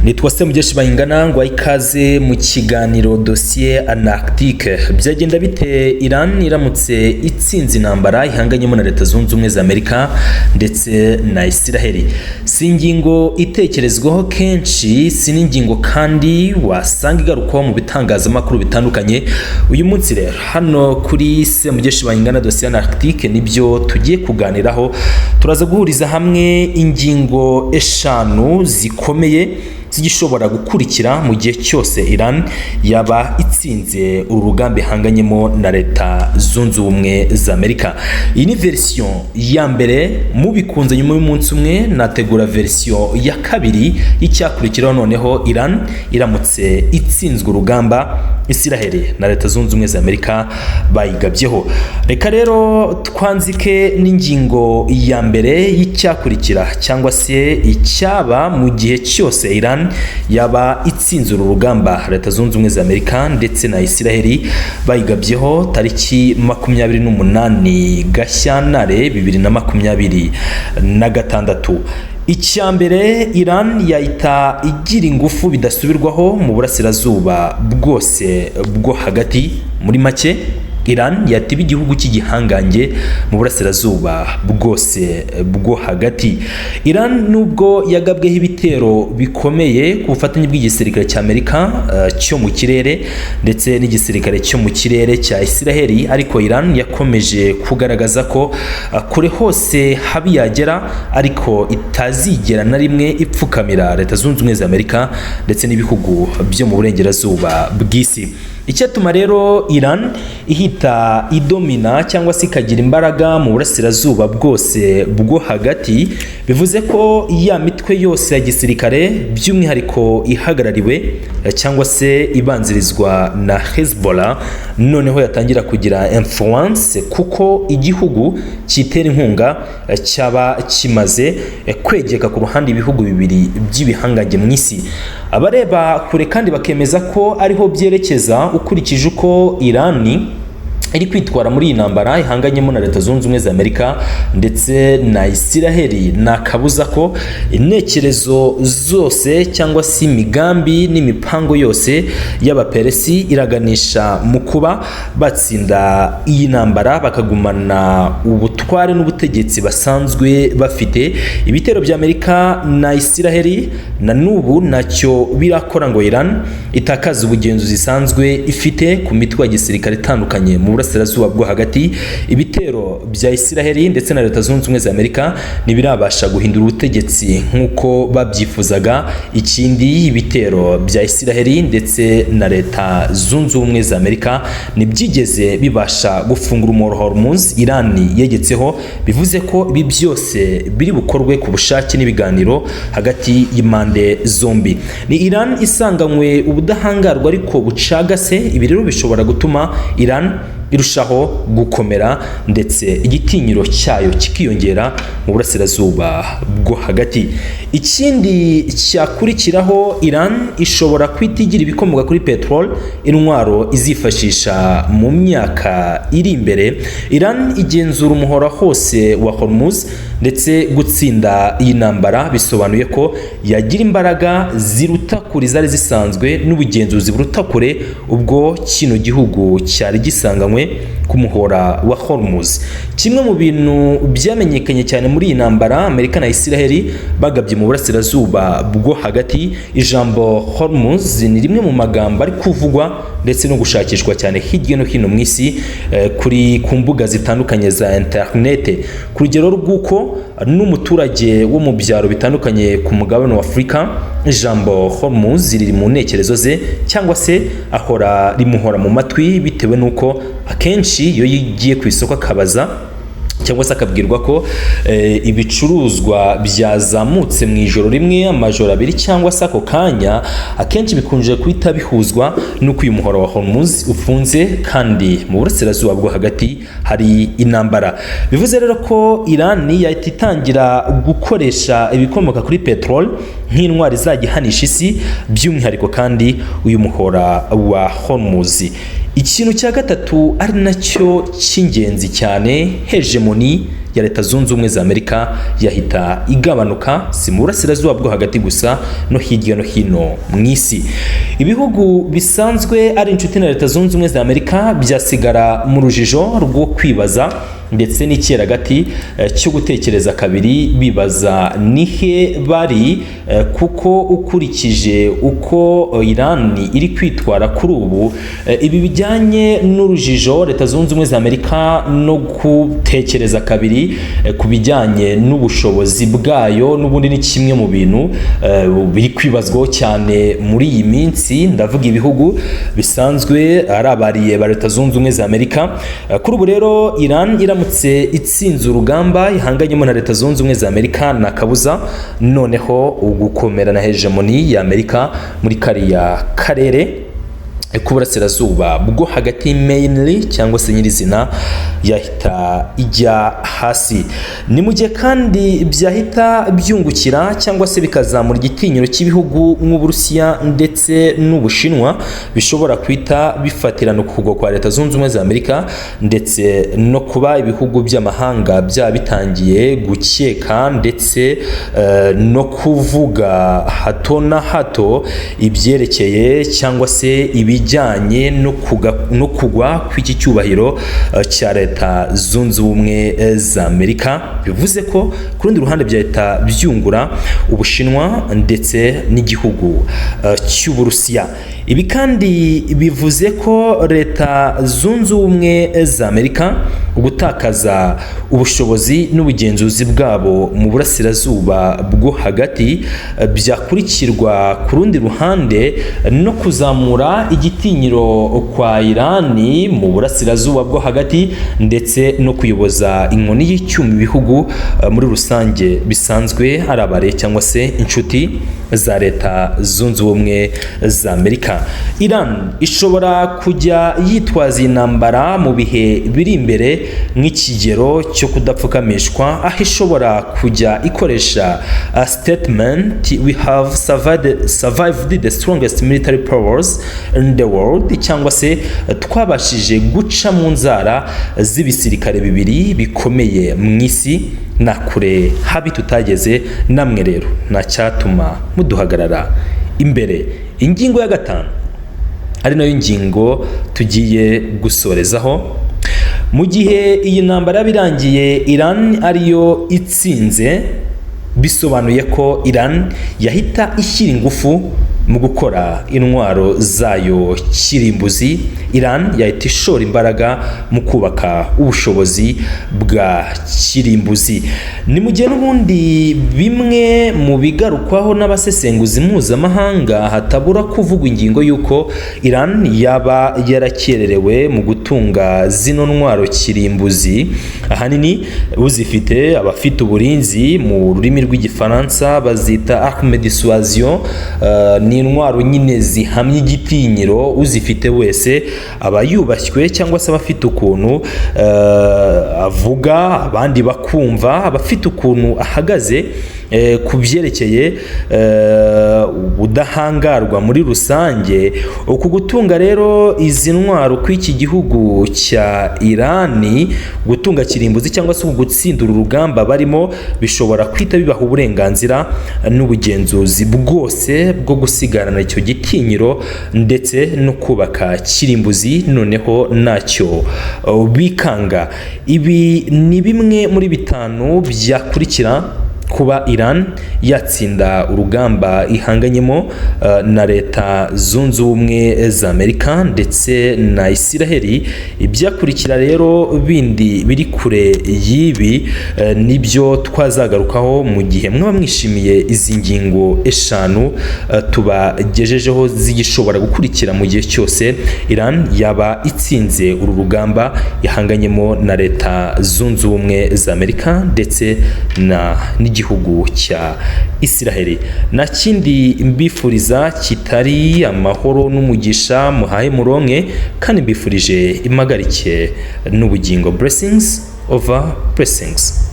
nitwa Mugeshi bayingana ngo ikaze mu kiganiro Dossier analytique. Byagenda bite Iran iramutse itsinze intambara ihanganyemo na Leta Zunze Ubumwe za Amerika ndetse na Israel? Si ingingo itekerezwaho kenshi, si n'ingingo kandi wasanga igarukwaho mu bitangazamakuru bitandukanye. Uyu munsi rero hano kuri Mugeshi bayingana Dossier analytique nibyo tugiye kuganiraho. Turaza guhuriza hamwe ingingo eshanu zikomeye zigishobora gukurikira mu gihe cyose Iran yaba itsinze urugamba ihanganyemo na Leta Zunze Ubumwe za Amerika. Iyi ni version ya mbere, mu bikunze nyuma y'umunsi umwe nategura version ya kabiri y'icyakurikiraho noneho Iran iramutse itsinzwe urugamba Israel na Leta Zunze Ubumwe za Amerika bayigabyeho. Reka rero twanzike n'ingingo ya mbere y'icyakurikira cyangwa se icyaba mu gihe cyose Iran yaba itsinze urugamba Leta Zunze Ubumwe za Amerika ndetse na Israel bayigabyeho tariki 28 Gashyantare 2026. Icyambere, Iran yahita igira ingufu bidasubirwaho mu burasirazuba bwose bwo hagati. Muri make Iran yatiba igihugu cy'igihangange mu burasirazuba bwose bwo hagati. Iran nubwo yagabweho ibitero bikomeye ku bufatanye bw'igisirikare cya Amerika cyo mu kirere ndetse n'igisirikare cyo mu kirere cya Israel, ariko Iran yakomeje kugaragaza ko kure hose habi yagera ariko itazigera na rimwe ipfukamira Leta Zunze Ubumwe za Amerika ndetse n'ibihugu byo mu burengerazuba bw'isi. Icyatuma rero Iran ihita idomina cyangwa se ikagira imbaraga mu burasirazuba bwose bwo hagati, bivuze ko ya mitwe yose ya gisirikare by'umwihariko ihagarariwe cyangwa se ibanzirizwa na Hezbollah noneho yatangira kugira influence, kuko igihugu kitera inkunga cyaba kimaze kwegeka ku ruhande ibihugu bibiri by'ibihangange mu isi. Abareba kure kandi bakemeza ko ariho byerekeza ukurikije uko Irani iri kwitwara muri iyi ntambara ihanganyemo na Leta Zunze Ubumwe za Amerika ndetse na Israel. Nakabuza ko intekerezo zose cyangwa se imigambi n'imipango yose y'abaperesi iraganisha mu kuba batsinda iyi ntambara bakagumana ubutware n'ubutegetsi basanzwe bafite. Ibitero bya Amerika na Israel na nubu nacyo birakora ngo Iran itakaza ubugenzuzi isanzwe ifite ku mitwe ya gisirikare itandukanye mu burasirazuba bwo hagati. Ibitero bya Israel ndetse na Leta Zunze Ubumwe za Amerika ntibirabasha guhindura ubutegetsi nk'uko babyifuzaga. Ikindi, ibitero bya Israel ndetse na Leta Zunze Ubumwe za Amerika ntibyigeze bibasha gufungura umuyoboro Hormuz Iran yegetseho, bivuze ko ibi byose biri bukorwe ku bushake n'ibiganiro hagati y'impande zombi. Ni Iran isanganywe ubudahangarwa ariko bucagase. Ibi rero bishobora gutuma Iran irushaho gukomera ndetse igitinyiro cyayo kikiyongera mu burasirazuba bwo hagati. Ikindi cyakurikiraho, Iran ishobora kwitigira ibikomoka kuri petrol, intwaro izifashisha mu myaka iri imbere. Iran igenzura umuhora hose wa Hormuz ndetse gutsinda iyi ntambara bisobanuye ko yagira imbaraga ziruta kuri zari zisanzwe n'ubugenzuzi buruta kure ubwo kino gihugu cyari gisanganywe ku muhora wa Hormuz. Kimwe mu bintu byamenyekanye cyane muri iyi ntambara Amerika na Israel bagabye mu burasirazuba bwo hagati, ijambo Hormuz ni rimwe mu magambo ari kuvugwa ndetse no gushakishwa cyane hirya no hino mu isi kuri ku mbuga zitandukanye za internet, ku rugero rw'uko n'umuturage wo mu byaro bitandukanye ku mugabane wa Afurika ijambo Hormuz riri mu ntekerezo ze cyangwa se ahora rimuhora mu matwi, bitewe n'uko akenshi iyo yigiye ku isoko akabaza cyangwa se akabwirwa ko ibicuruzwa byazamutse mu ijoro rimwe, amajoro abiri cyangwa se ako kanya, akenshi bikunje kuhita bihuzwa n'uko uyu muhora wa Hormuz ufunze kandi mu burasirazuba bwo hagati hari intambara. Bivuze rero ko Iran yahita itangira gukoresha ibikomoka kuri petrol nk'intwari izajya ihanisha isi, by'umwihariko kandi uyu muhora wa Hormuz. Ikintu cya gatatu ari nacyo cy'ingenzi cyane, hegemoni ya Leta Zunze Ubumwe za Amerika yahita igabanuka, si mu burasirazuba bwo hagati gusa no hirya no hino mu isi. Ibihugu bisanzwe ari inshuti na Leta Zunze Ubumwe za Amerika byasigara mu rujijo rwo kwibaza ndetse n'icyeragati cyo gutekereza kabiri bibaza nihe bari, kuko ukurikije uko Iran iri kwitwara kuri ubu, ibi bijyanye n'urujijo Leta Zunze Ubumwe za Amerika no gutekereza kabiri ku bijyanye n'ubushobozi bwayo n'ubundi ni kimwe mu bintu biri kwibazwaho cyane muri iyi minsi. Ndavuga ibihugu bisanzwe ari abariye ba Leta Zunze Ubumwe za Amerika. Kuri ubu rero Iran iramutse itsinze urugamba ihanganyemo na Leta Zunze Ubumwe za Amerika na kabuza noneho ugukomera na hegemoni ya Amerika muri kariya karere ku burasirazuba bwo hagati mainly cyangwa se nyirizina yahita ijya hasi. Ni mu gihe kandi byahita byungukira cyangwa se bikazamura igitinyiro cy'ibihugu nk'Uburusiya ndetse n'Ubushinwa bishobora kwita bifatirana ukugwa kwa Leta Zunze Ubumwe za Amerika, ndetse no kuba ibihugu by'amahanga bya bitangiye gukeka ndetse no kuvuga hato na hato ibyerekeye cyangwa se ibijyanye no kugwa kw'iki cyubahiro cya Leta Zunze Ubumwe za Amerika. Bivuze ko ku rundi ruhande byahita byungura Ubushinwa ndetse n'igihugu cy'Uburusiya. Ibi kandi bivuze ko Leta Zunze Ubumwe za Amerika gutakaza ubushobozi n'ubugenzuzi bwabo mu burasirazuba bwo hagati byakurikirwa ku rundi ruhande no kuzamura igitinyiro kwa Irani mu burasirazuba bwo hagati ndetse no kuyoboza inkoni y'icyuma ibihugu muri rusange bisanzwe ari abare cyangwa se inshuti za Leta Zunze Ubumwe za Amerika. Iran ishobora kujya yitwaza intambara mu bihe biri imbere nk'ikigero cyo kudapfukamishwa, aho ishobora kujya ikoresha statement we have survived the strongest military powers in the world, cyangwa se twabashije guca mu nzara z'ibisirikare bibiri bikomeye mu isi na kure habi tutageze, namwe rero nta cyatuma muduhagarara imbere. Ingingo ya 5 ari nayo ngingo tugiye gusorezaho. Mu gihe iyi ntambara birangiye Iran ariyo itsinze, bisobanuye ko Iran yahita ishyira ingufu mu gukora intwaro zayo kirimbuzi. Iran yahita ishora imbaraga mu kubaka ubushobozi bwa kirimbuzi. Ni mu gihe n'ubundi bimwe mu bigarukwaho n'abasesenguzi mpuzamahanga hatabura kuvugwa ingingo y'uko Iran yaba yarakererewe mu gutunga zino ntwaro kirimbuzi. Ahanini uzifite abafite uburinzi, mu rurimi rw'igifaransa bazita arme de dissuasion, ni intwaro nyine zihamye igitinyiro. Uzifite wese aba yubashywe cyangwa se abafite ukuntu avuga abandi bakumva, abafite ukuntu ahagaze ku byerekeye ubudahangarwa muri rusange. Uku gutunga rero izi ntwaro kw'iki gihugu cya Irani, gutunga kirimbuzi cyangwa se gutsindura urugamba barimo, bishobora kwita bibaha uburenganzira n'ubugenzuzi bwose bwo gusigarana icyo gitinyiro ndetse no kubaka kirimbuzi noneho ntacyo bikanga. Ibi ni bimwe muri bitanu byakurikira kuba Iran yatsinda urugamba ihanganyemo na Leta Zunze Ubumwe za Amerika ndetse na Isiraheli. Ibyakurikira rero bindi biri kure y'ibi nibyo twazagarukaho mu gihe mwaba mwishimiye izi ngingo 5 tubagejejeho zigishobora gukurikira mu gihe cyose Iran yaba itsinze uru rugamba yahanganyemo na Leta Zunze Ubumwe za Amerika ndetse n'igihugu cya Isiraheli. Na kindi mbifuriza kitari amahoro n'umugisha muhaye muronke, kandi mbifurije impagarike n'ubugingo. Blessings over blessings.